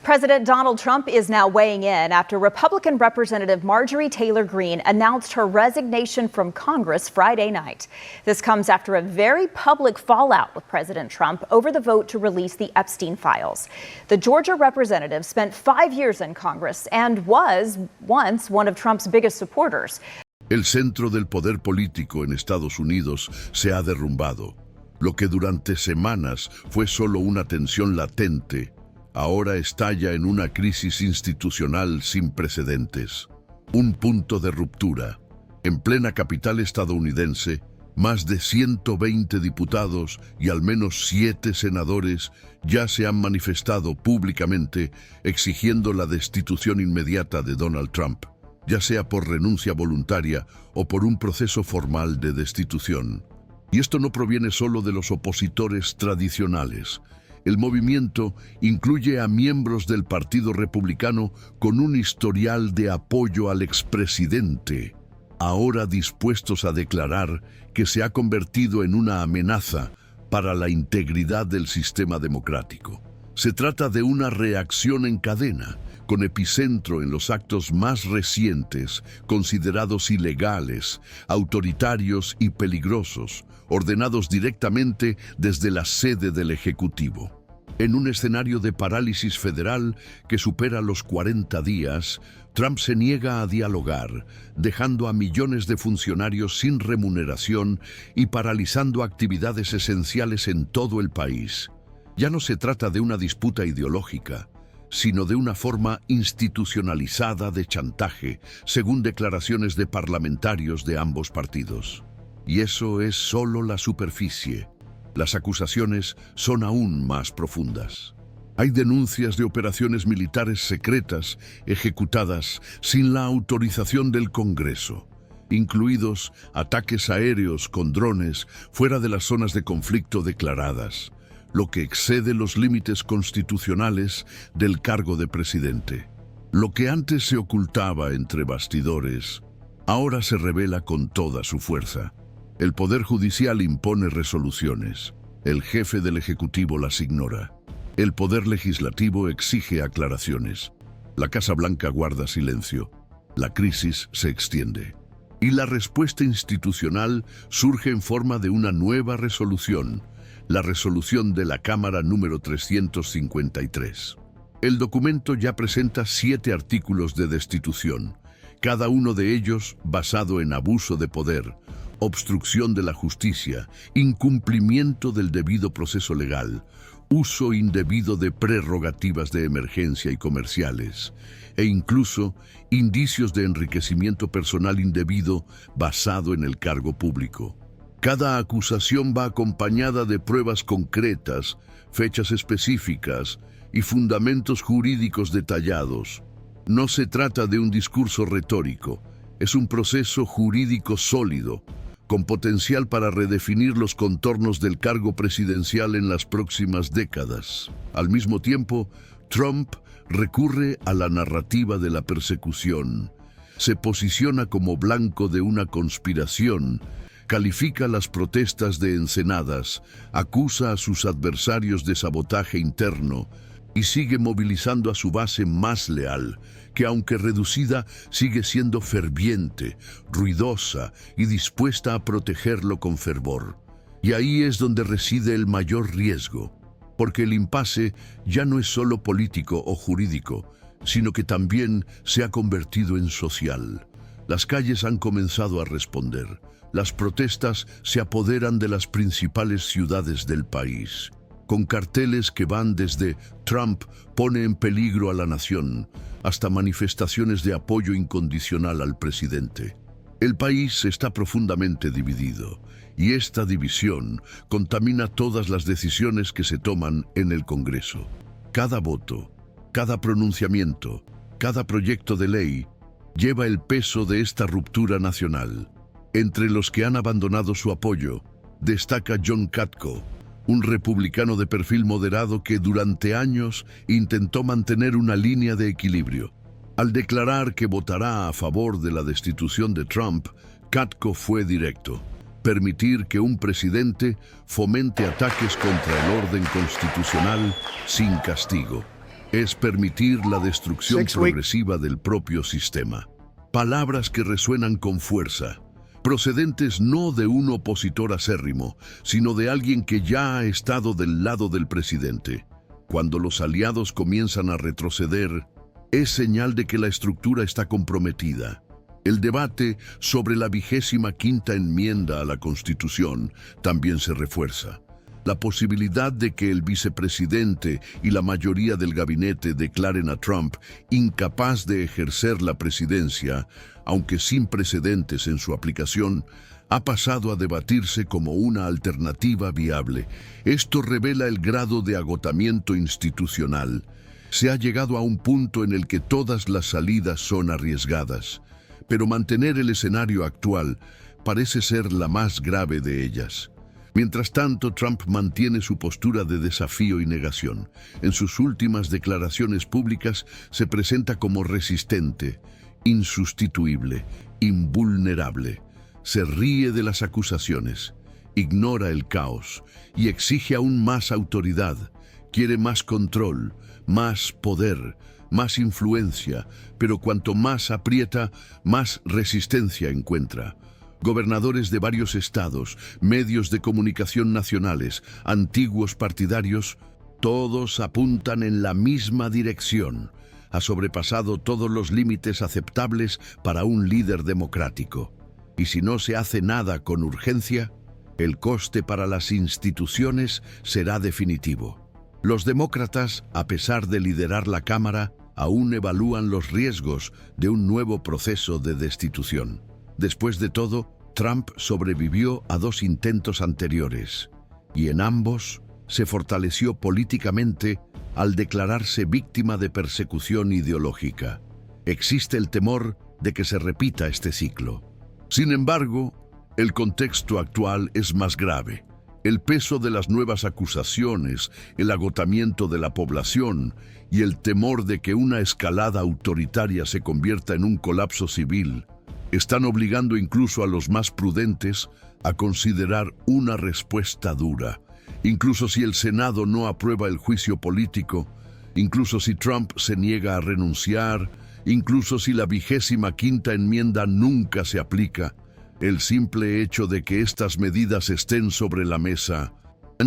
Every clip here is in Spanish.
President Donald Trump is now weighing in after Republican Representative Marjorie Taylor Greene announced her resignation from Congress Friday night. This comes after a very public fallout with President Trump over the vote to release the Epstein files. The Georgia representative spent 5 years in Congress and was once one of Trump's biggest supporters. El centro del poder político en Estados Unidos se ha derrumbado. Lo que durante semanas fue solo una tensión latente, ahora estalla en una crisis institucional sin precedentes. Un punto de ruptura. En plena capital estadounidense, más de 120 diputados y al menos 7 senadores ya se han manifestado públicamente exigiendo la destitución inmediata de Donald Trump, ya sea por renuncia voluntaria o por un proceso formal de destitución. Y esto no proviene solo de los opositores tradicionales. El movimiento incluye a miembros del Partido Republicano con un historial de apoyo al expresidente, ahora dispuestos a declarar que se ha convertido en una amenaza para la integridad del sistema democrático. Se trata de una reacción en cadena, con epicentro en los actos más recientes, considerados ilegales, autoritarios y peligrosos, ordenados directamente desde la sede del Ejecutivo. En un escenario de parálisis federal que supera los 40 días, Trump se niega a dialogar, dejando a millones de funcionarios sin remuneración y paralizando actividades esenciales en todo el país. Ya no se trata de una disputa ideológica, sino de una forma institucionalizada de chantaje, según declaraciones de parlamentarios de ambos partidos. Y eso es solo la superficie. Las acusaciones son aún más profundas. Hay denuncias de operaciones militares secretas ejecutadas sin la autorización del Congreso, incluidos ataques aéreos con drones fuera de las zonas de conflicto declaradas, lo que excede los límites constitucionales del cargo de presidente. Lo que antes se ocultaba entre bastidores, ahora se revela con toda su fuerza. El Poder Judicial impone resoluciones. El jefe del Ejecutivo las ignora. El Poder Legislativo exige aclaraciones. La Casa Blanca guarda silencio. La crisis se extiende. Y la respuesta institucional surge en forma de una nueva resolución, la resolución de la Cámara número 353. El documento ya presenta 7 artículos de destitución, cada uno de ellos basado en abuso de poder, obstrucción de la justicia, incumplimiento del debido proceso legal, uso indebido de prerrogativas de emergencia y comerciales, e incluso indicios de enriquecimiento personal indebido basado en el cargo público. Cada acusación va acompañada de pruebas concretas, fechas específicas y fundamentos jurídicos detallados. No se trata de un discurso retórico, es un proceso jurídico sólido, con potencial para redefinir los contornos del cargo presidencial en las próximas décadas. Al mismo tiempo, Trump recurre a la narrativa de la persecución. Se posiciona como blanco de una conspiración, califica las protestas de encenadas, acusa a sus adversarios de sabotaje interno y sigue movilizando a su base más leal, que aunque reducida sigue siendo ferviente, ruidosa y dispuesta a protegerlo con fervor. Y ahí es donde reside el mayor riesgo, porque el impasse ya no es solo político o jurídico, sino que también se ha convertido en social. Las calles han comenzado a responder. Las protestas se apoderan de las principales ciudades del país, con carteles que van desde "Trump pone en peligro a la nación" hasta manifestaciones de apoyo incondicional al presidente. El país está profundamente dividido, y esta división contamina todas las decisiones que se toman en el Congreso. Cada voto, cada pronunciamiento, cada proyecto de ley lleva el peso de esta ruptura nacional. Entre los que han abandonado su apoyo, destaca John Katko, un republicano de perfil moderado que durante años intentó mantener una línea de equilibrio. Al declarar que votará a favor de la destitución de Trump, Katko fue directo: permitir que un presidente fomente ataques contra el orden constitucional sin castigo. es permitir la destrucción 6 weeks. progresiva del propio sistema. Palabras que resuenan con fuerza, procedentes no de un opositor acérrimo, sino de alguien que ya ha estado del lado del presidente. Cuando los aliados comienzan a retroceder, es señal de que la estructura está comprometida. El debate sobre la 25ª enmienda a la Constitución también se refuerza. La posibilidad de que el vicepresidente y la mayoría del gabinete declaren a Trump incapaz de ejercer la presidencia, aunque sin precedentes en su aplicación, ha pasado a debatirse como una alternativa viable. Esto revela el grado de agotamiento institucional. Se ha llegado a un punto en el que todas las salidas son arriesgadas, pero mantener el escenario actual parece ser la más grave de ellas. Mientras tanto, Trump mantiene su postura de desafío y negación. En sus últimas declaraciones públicas se presenta como resistente, insustituible, invulnerable. Se ríe de las acusaciones, ignora el caos y exige aún más autoridad. Quiere más control, más poder, más influencia, pero cuanto más aprieta, más resistencia encuentra. Gobernadores de varios estados, medios de comunicación nacionales, antiguos partidarios, todos apuntan en la misma dirección. Ha sobrepasado todos los límites aceptables para un líder democrático. Y si no se hace nada con urgencia, el coste para las instituciones será definitivo. Los demócratas, a pesar de liderar la Cámara, aún evalúan los riesgos de un nuevo proceso de destitución. Después de todo, Trump sobrevivió a 2 intentos anteriores, y en ambos se fortaleció políticamente al declararse víctima de persecución ideológica. Existe el temor de que se repita este ciclo. Sin embargo, el contexto actual es más grave. El peso de las nuevas acusaciones, el agotamiento de la población y el temor de que una escalada autoritaria se convierta en un colapso civil están obligando incluso a los más prudentes a considerar una respuesta dura. Incluso si el Senado no aprueba el juicio político, incluso si Trump se niega a renunciar, incluso si la 25ª enmienda nunca se aplica, el simple hecho de que estas medidas estén sobre la mesa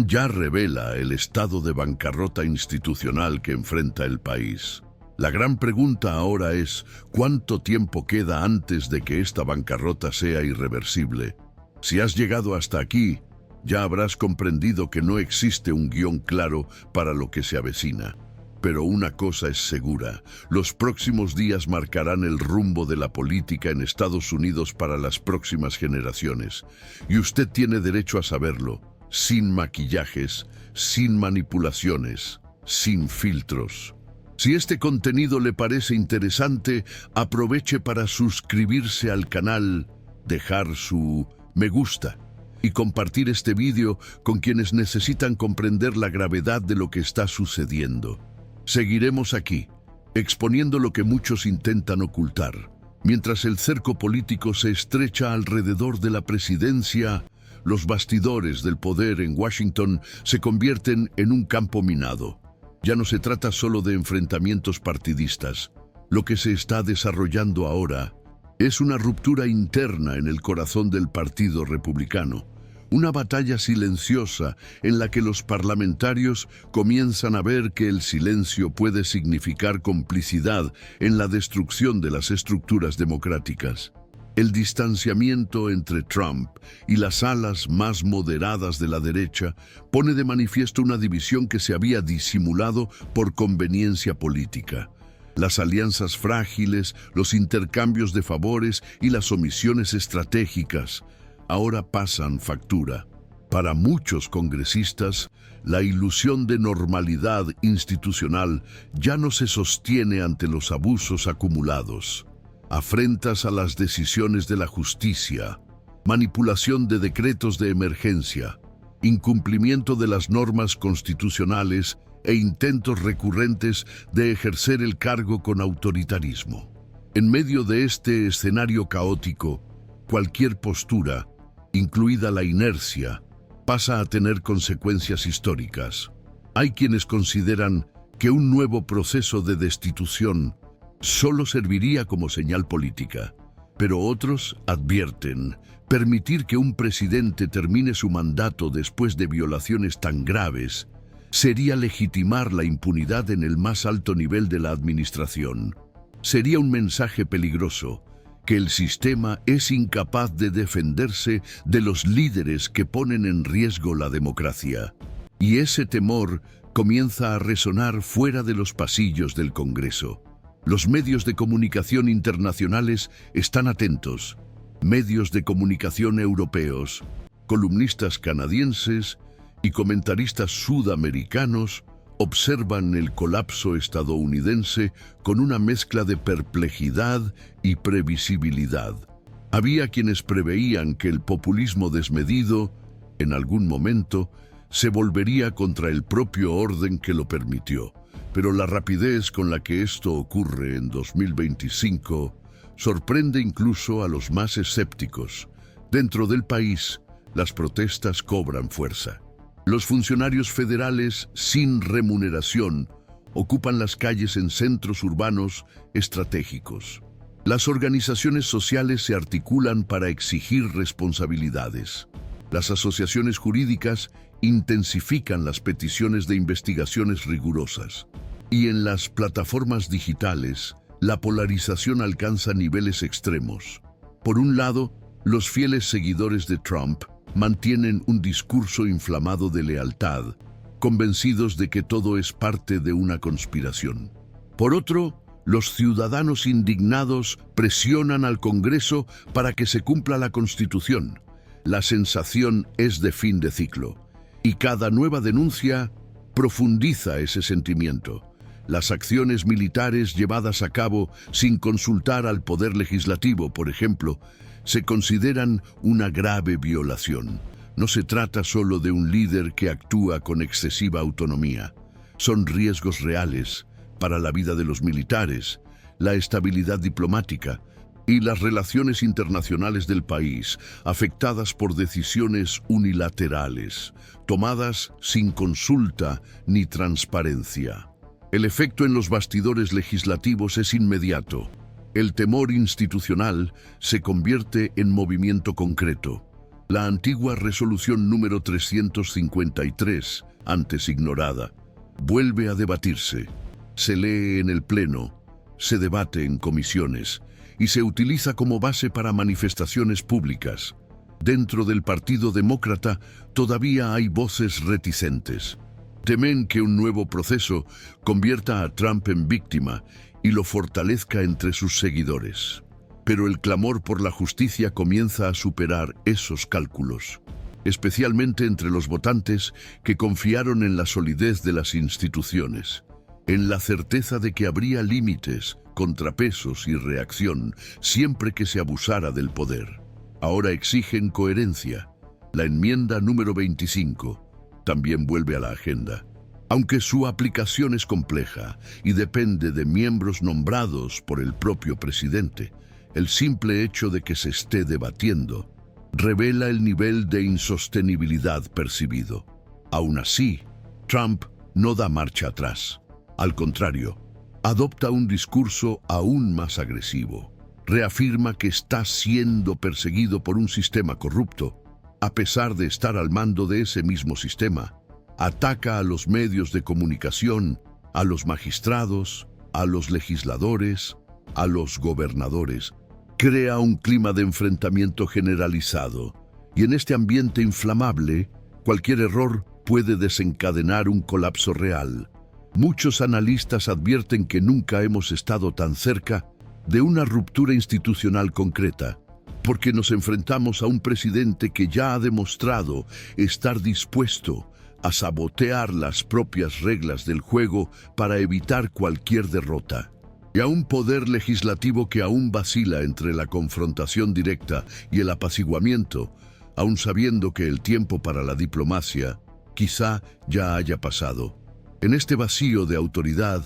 ya revela el estado de bancarrota institucional que enfrenta el país. La gran pregunta ahora es, ¿cuánto tiempo queda antes de que esta bancarrota sea irreversible? Si has llegado hasta aquí, ya habrás comprendido que no existe un guión claro para lo que se avecina. Pero una cosa es segura, los próximos días marcarán el rumbo de la política en Estados Unidos para las próximas generaciones. Y usted tiene derecho a saberlo, sin maquillajes, sin manipulaciones, sin filtros. Si este contenido le parece interesante, aproveche para suscribirse al canal, dejar su me gusta y compartir este vídeo con quienes necesitan comprender la gravedad de lo que está sucediendo. Seguiremos aquí, exponiendo lo que muchos intentan ocultar. Mientras el cerco político se estrecha alrededor de la presidencia, los bastidores del poder en Washington se convierten en un campo minado. Ya no se trata solo de enfrentamientos partidistas. Lo que se está desarrollando ahora es una ruptura interna en el corazón del Partido Republicano. Una batalla silenciosa en la que los parlamentarios comienzan a ver que el silencio puede significar complicidad en la destrucción de las estructuras democráticas. El distanciamiento entre Trump y las alas más moderadas de la derecha pone de manifiesto una división que se había disimulado por conveniencia política. Las alianzas frágiles, los intercambios de favores y las omisiones estratégicas ahora pasan factura. Para muchos congresistas, la ilusión de normalidad institucional ya no se sostiene ante los abusos acumulados. Afrentas a las decisiones de la justicia, manipulación de decretos de emergencia, incumplimiento de las normas constitucionales e intentos recurrentes de ejercer el cargo con autoritarismo. En medio de este escenario caótico, cualquier postura, incluida la inercia, pasa a tener consecuencias históricas. Hay quienes consideran que un nuevo proceso de destitución solo serviría como señal política. Pero otros advierten, permitir que un presidente termine su mandato después de violaciones tan graves sería legitimar la impunidad en el más alto nivel de la administración. Sería un mensaje peligroso, que el sistema es incapaz de defenderse de los líderes que ponen en riesgo la democracia. Y ese temor comienza a resonar fuera de los pasillos del Congreso. Los medios de comunicación internacionales están atentos. Medios de comunicación europeos, columnistas canadienses y comentaristas sudamericanos observan el colapso estadounidense con una mezcla de perplejidad y previsibilidad. Había quienes preveían que el populismo desmedido, en algún momento, se volvería contra el propio orden que lo permitió. Pero la rapidez con la que esto ocurre en 2025 sorprende incluso a los más escépticos. Dentro del país, las protestas cobran fuerza. Los funcionarios federales sin remuneración ocupan las calles en centros urbanos estratégicos. Las organizaciones sociales se articulan para exigir responsabilidades. Las asociaciones jurídicas intensifican las peticiones de investigaciones rigurosas. Y en las plataformas digitales, la polarización alcanza niveles extremos. Por un lado, los fieles seguidores de Trump mantienen un discurso inflamado de lealtad, convencidos de que todo es parte de una conspiración. Por otro, los ciudadanos indignados presionan al Congreso para que se cumpla la Constitución. La sensación es de fin de ciclo, y cada nueva denuncia profundiza ese sentimiento. Las acciones militares llevadas a cabo sin consultar al poder legislativo, por ejemplo, se consideran una grave violación. No se trata solo de un líder que actúa con excesiva autonomía. Son riesgos reales para la vida de los militares, la estabilidad diplomática y las relaciones internacionales del país, afectadas por decisiones unilaterales, tomadas sin consulta ni transparencia. El efecto en los bastidores legislativos es inmediato. El temor institucional se convierte en movimiento concreto. La antigua resolución número 353, antes ignorada, vuelve a debatirse. Se lee en el Pleno, se debate en comisiones y se utiliza como base para manifestaciones públicas. Dentro del Partido Demócrata todavía hay voces reticentes. Temen que un nuevo proceso convierta a Trump en víctima y lo fortalezca entre sus seguidores. Pero el clamor por la justicia comienza a superar esos cálculos, especialmente entre los votantes que confiaron en la solidez de las instituciones, en la certeza de que habría límites, contrapesos y reacción siempre que se abusara del poder. Ahora exigen coherencia. La enmienda número 25 también vuelve a la agenda. Aunque su aplicación es compleja y depende de miembros nombrados por el propio presidente, el simple hecho de que se esté debatiendo revela el nivel de insostenibilidad percibido. Aún así, Trump no da marcha atrás. Al contrario, adopta un discurso aún más agresivo. Reafirma que está siendo perseguido por un sistema corrupto, a pesar de estar al mando de ese mismo sistema. Ataca a los medios de comunicación, a los magistrados, a los legisladores, a los gobernadores. Crea un clima de enfrentamiento generalizado, y en este ambiente inflamable, cualquier error puede desencadenar un colapso real. Muchos analistas advierten que nunca hemos estado tan cerca de una ruptura institucional concreta, porque nos enfrentamos a un presidente que ya ha demostrado estar dispuesto a sabotear las propias reglas del juego para evitar cualquier derrota, y a un poder legislativo que aún vacila entre la confrontación directa y el apaciguamiento, aun sabiendo que el tiempo para la diplomacia quizá ya haya pasado. En este vacío de autoridad,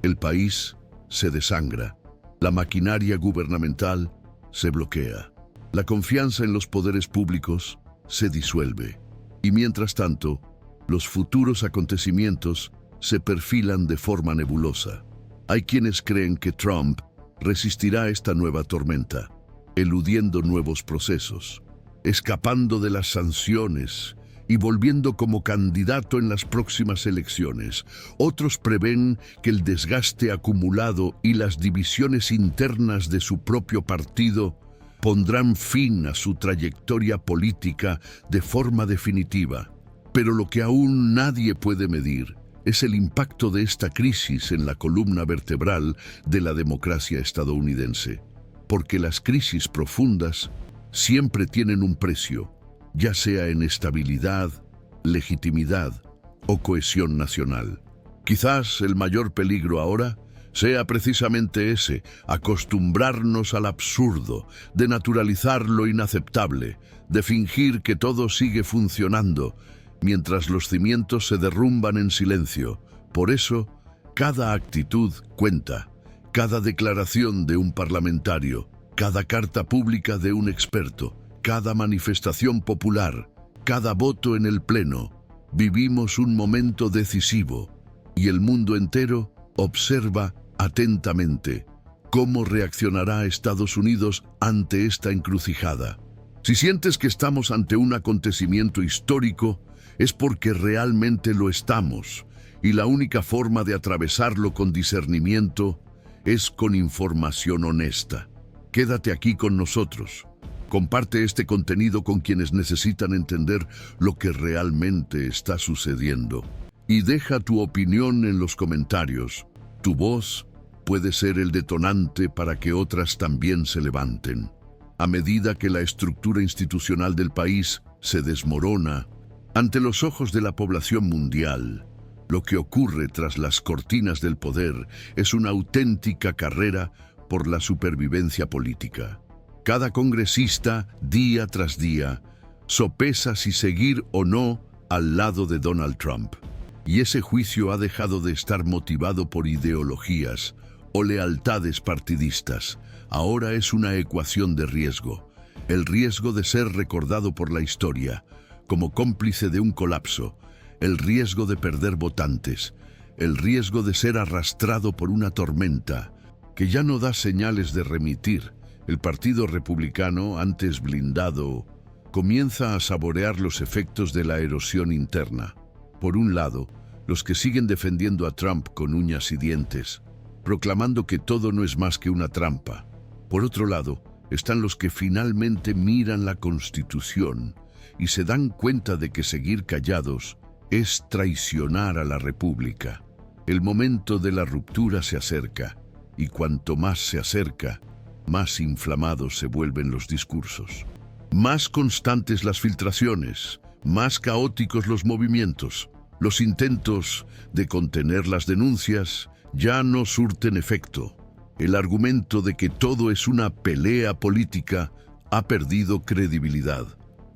el país se desangra, la maquinaria gubernamental se bloquea, la confianza en los poderes públicos se disuelve, y mientras tanto, los futuros acontecimientos se perfilan de forma nebulosa. Hay quienes creen que Trump resistirá esta nueva tormenta, eludiendo nuevos procesos, escapando de las sanciones y volviendo como candidato en las próximas elecciones. Otros prevén que el desgaste acumulado y las divisiones internas de su propio partido pondrán fin a su trayectoria política de forma definitiva. Pero lo que aún nadie puede medir es el impacto de esta crisis en la columna vertebral de la democracia estadounidense. Porque las crisis profundas siempre tienen un precio, ya sea en estabilidad, legitimidad o cohesión nacional. Quizás el mayor peligro ahora sea precisamente ese: acostumbrarnos al absurdo, de naturalizar lo inaceptable, de fingir que todo sigue funcionando, mientras los cimientos se derrumban en silencio. Por eso, cada actitud cuenta, cada declaración de un parlamentario, cada carta pública de un experto, cada manifestación popular, cada voto en el Pleno. Vivimos un momento decisivo y el mundo entero observa atentamente cómo reaccionará Estados Unidos ante esta encrucijada. Si sientes que estamos ante un acontecimiento histórico, es porque realmente lo estamos, y la única forma de atravesarlo con discernimiento es con información honesta. Quédate aquí con nosotros. Comparte este contenido con quienes necesitan entender lo que realmente está sucediendo. Y deja tu opinión en los comentarios. Tu voz puede ser el detonante para que otras también se levanten. A medida que la estructura institucional del país se desmorona, ante los ojos de la población mundial, lo que ocurre tras las cortinas del poder es una auténtica carrera por la supervivencia política. Cada congresista, día tras día, sopesa si seguir o no al lado de Donald Trump. Y ese juicio ha dejado de estar motivado por ideologías o lealtades partidistas. Ahora es una ecuación de riesgo. El riesgo de ser recordado por la historia como cómplice de un colapso, el riesgo de perder votantes, el riesgo de ser arrastrado por una tormenta que ya no da señales de remitir. El Partido Republicano, antes blindado, comienza a saborear los efectos de la erosión interna. Por un lado, los que siguen defendiendo a Trump con uñas y dientes, proclamando que todo no es más que una trampa. Por otro lado, están los que finalmente miran la Constitución y se dan cuenta de que seguir callados es traicionar a la República. El momento de la ruptura se acerca, y cuanto más se acerca, más inflamados se vuelven los discursos. Más constantes las filtraciones, más caóticos los movimientos. Los intentos de contener las denuncias ya no surten efecto. El argumento de que todo es una pelea política ha perdido credibilidad,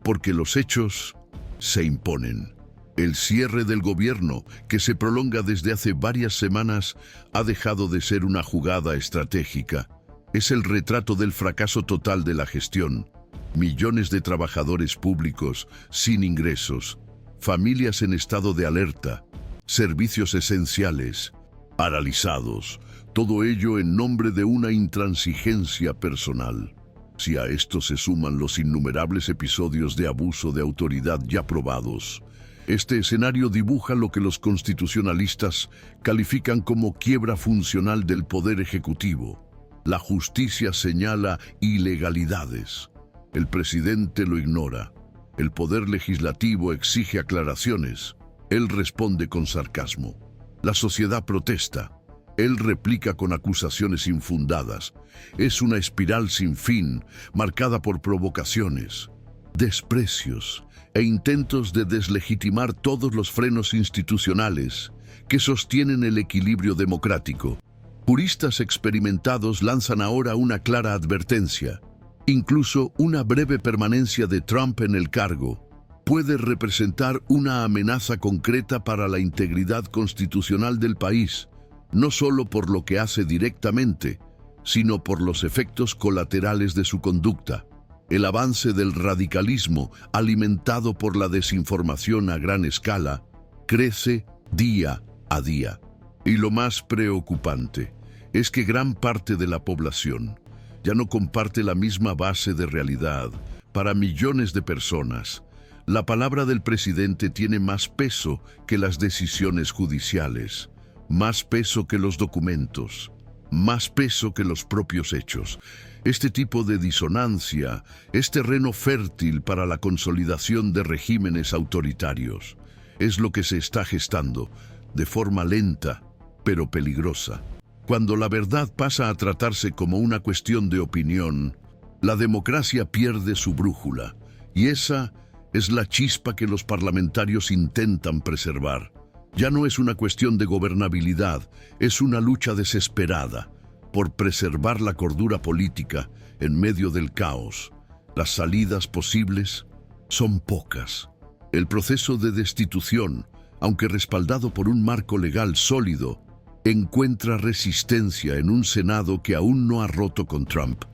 porque los hechos se imponen. El cierre del gobierno, que se prolonga desde hace varias semanas, ha dejado de ser una jugada estratégica. Es el retrato del fracaso total de la gestión. Millones de trabajadores públicos sin ingresos, familias en estado de alerta, servicios esenciales paralizados, todo ello en nombre de una intransigencia personal. Si a esto se suman los innumerables episodios de abuso de autoridad ya probados, este escenario dibuja lo que los constitucionalistas califican como quiebra funcional del poder ejecutivo. La justicia señala ilegalidades. El presidente lo ignora. El poder legislativo exige aclaraciones. Él responde con sarcasmo. La sociedad protesta. Él replica con acusaciones infundadas. Es una espiral sin fin, marcada por provocaciones, desprecios e intentos de deslegitimar todos los frenos institucionales que sostienen el equilibrio democrático. Juristas experimentados lanzan ahora una clara advertencia. Incluso una breve permanencia de Trump en el cargo puede representar una amenaza concreta para la integridad constitucional del país, no solo por lo que hace directamente, sino por los efectos colaterales de su conducta. El avance del radicalismo, alimentado por la desinformación a gran escala, crece día a día. Y lo más preocupante es que gran parte de la población ya no comparte la misma base de realidad. Para millones de personas, la palabra del presidente tiene más peso que las decisiones judiciales, más peso que los documentos, más peso que los propios hechos. Este tipo de disonancia es terreno fértil para la consolidación de regímenes autoritarios. Es lo que se está gestando, de forma lenta, pero peligrosa. Cuando la verdad pasa a tratarse como una cuestión de opinión, la democracia pierde su brújula, y esa es la chispa que los parlamentarios intentan preservar. Ya no es una cuestión de gobernabilidad, es una lucha desesperada por preservar la cordura política en medio del caos. Las salidas posibles son pocas. El proceso de destitución, aunque respaldado por un marco legal sólido, encuentra resistencia en un Senado que aún no ha roto con Trump.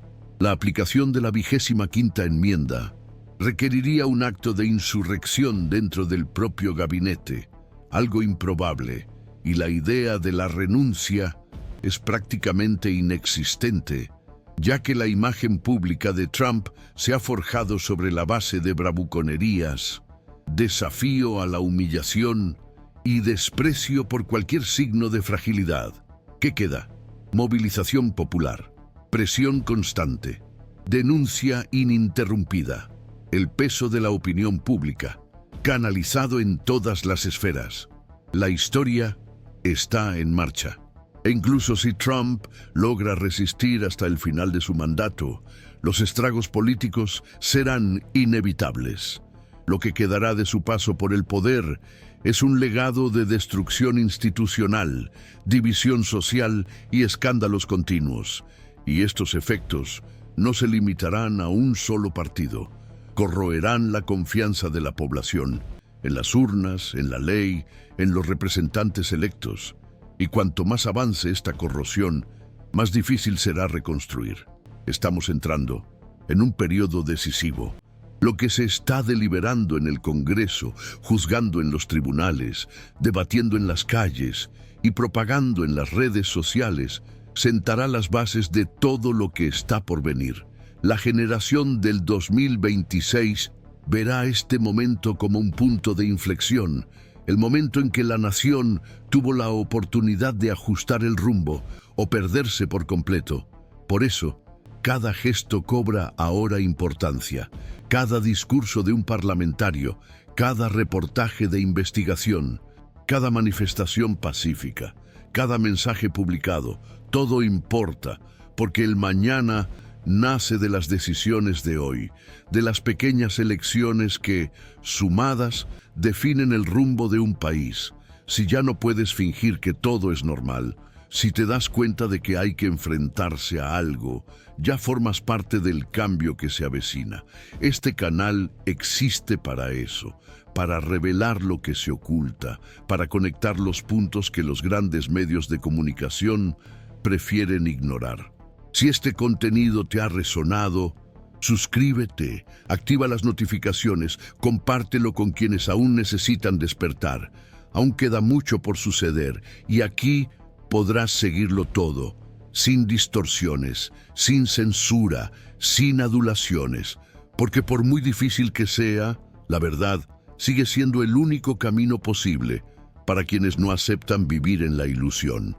La aplicación de la 25ª enmienda requeriría un acto de insurrección dentro del propio gabinete, algo improbable, y la idea de la renuncia es prácticamente inexistente, ya que la imagen pública de Trump se ha forjado sobre la base de bravuconerías, desafío a la humillación y desprecio por cualquier signo de fragilidad. ¿Qué queda? Movilización popular, presión constante, denuncia ininterrumpida, el peso de la opinión pública, canalizado en todas las esferas. La historia está en marcha. E incluso si Trump logra resistir hasta el final de su mandato, los estragos políticos serán inevitables. Lo que quedará de su paso por el poder es un legado de destrucción institucional, división social y escándalos continuos. Y estos efectos no se limitarán a un solo partido. Corroerán la confianza de la población, en las urnas, en la ley, en los representantes electos. Y cuanto más avance esta corrosión, más difícil será reconstruir. Estamos entrando en un periodo decisivo. Lo que se está deliberando en el Congreso, juzgando en los tribunales, debatiendo en las calles y propagando en las redes sociales, sentará las bases de todo lo que está por venir. La generación del 2026 verá este momento como un punto de inflexión, el momento en que la nación tuvo la oportunidad de ajustar el rumbo o perderse por completo. Por eso, cada gesto cobra ahora importancia. Cada discurso de un parlamentario, cada reportaje de investigación, cada manifestación pacífica, cada mensaje publicado, todo importa, porque el mañana nace de las decisiones de hoy, de las pequeñas elecciones que, sumadas, definen el rumbo de un país. Si ya no puedes fingir que todo es normal, si te das cuenta de que hay que enfrentarse a algo, ya formas parte del cambio que se avecina. Este canal existe para eso, para revelar lo que se oculta, para conectar los puntos que los grandes medios de comunicación prefieren ignorar. Si este contenido te ha resonado, suscríbete, activa las notificaciones, compártelo con quienes aún necesitan despertar. Aún queda mucho por suceder y aquí podrás seguirlo todo, sin distorsiones, sin censura, sin adulaciones, porque por muy difícil que sea, la verdad sigue siendo el único camino posible para quienes no aceptan vivir en la ilusión.